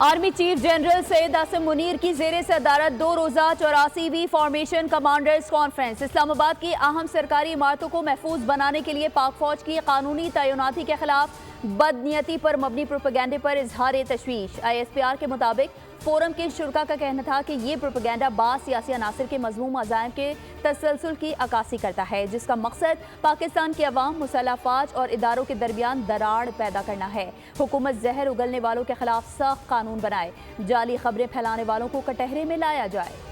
Army chief general Syed Asim Munir की ज़ेरे सदारत 2 रोज़ा 84वीं फॉर्मेशन कमांडर्स कॉन्फ्रेंस। इस्लामाबाद की अहम सरकारी इमारतों को महफूज बनाने के लिए पाक फौज की कानूनी तैनाती के खिलाफ बदनीयती पर मबनी प्रोपेगेंडे पर इजहार तशवीश। ISPR के मुताबिक फोरम के शुरका का कहना था कि ये प्रोपेगेंडा बास सियासी अनासर के मज़मूम अज़ाइम के तसलसल की अक्कासी करता है, जिसका मकसद पाकिस्तान की अवाम, मुसल्लह फ़ौज और इदारों के दरमियान दरार पैदा करना है। हुकूमत जहर उगलने वालों के खिलाफ सख्त कानून बनाए, जाली खबरें फैलाने वालों को कटहरे में लाया जाए।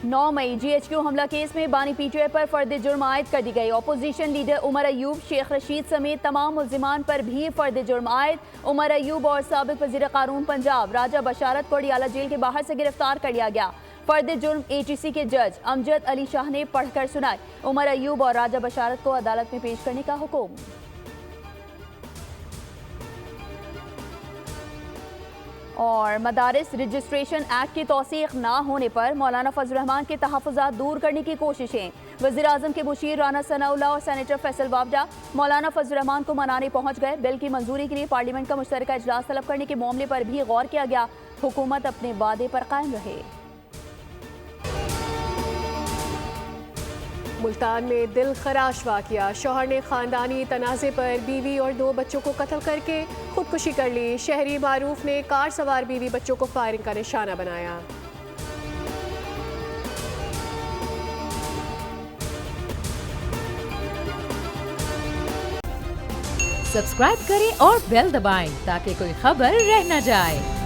9 मई GHQ हमला केस में बानी PTI पर फर्द जुर्म आयद कर दी गई। अपोजिशन लीडर उमर अयूब, शेख रशीद समेत तमाम मुल्जिमान पर भी फर्द जुर्म आयद। उमर अयूब और साबिक वज़ीर कानून पंजाब राजा बशारत को अडियाला जेल के बाहर से गिरफ्तार कर लिया गया। फर्द जुर्म ATC के जज अमजद अली शाह ने पढ़कर सुनाए। उमर अयूब और राजा बशारत को अदालत में पेश करने का हुक्म। और मदारिस रजिस्ट्रेशन एक्ट की तौसीक ना होने पर मौलाना फजल रहमान के तहफ़्फ़ुज़ात दूर करने की कोशिशें। वज़ीर आज़म के मुशीर राना सनाउल्लाह और सेनेटर फैसल वावडा मौलाना फजल रहमान को मनाने पहुंच गए। बिल की मंजूरी के लिए पार्लियामेंट का मुश्तरका इजलास तलब करने के मामले पर भी गौर किया गया। हुकूमत अपने वादे पर कायम रहे। मुल्तान में दिल खराश वाक़या, शौहर ने खानदानी तनाज़े पर बीवी और 2 बच्चों को कत्ल करके खुदकुशी कर ली। शहरी मारूफ ने कार सवार बीवी बच्चों को फायरिंग का निशाना बनाया। सब्सक्राइब करें और बेल दबाएं ताकि कोई खबर रह न जाए।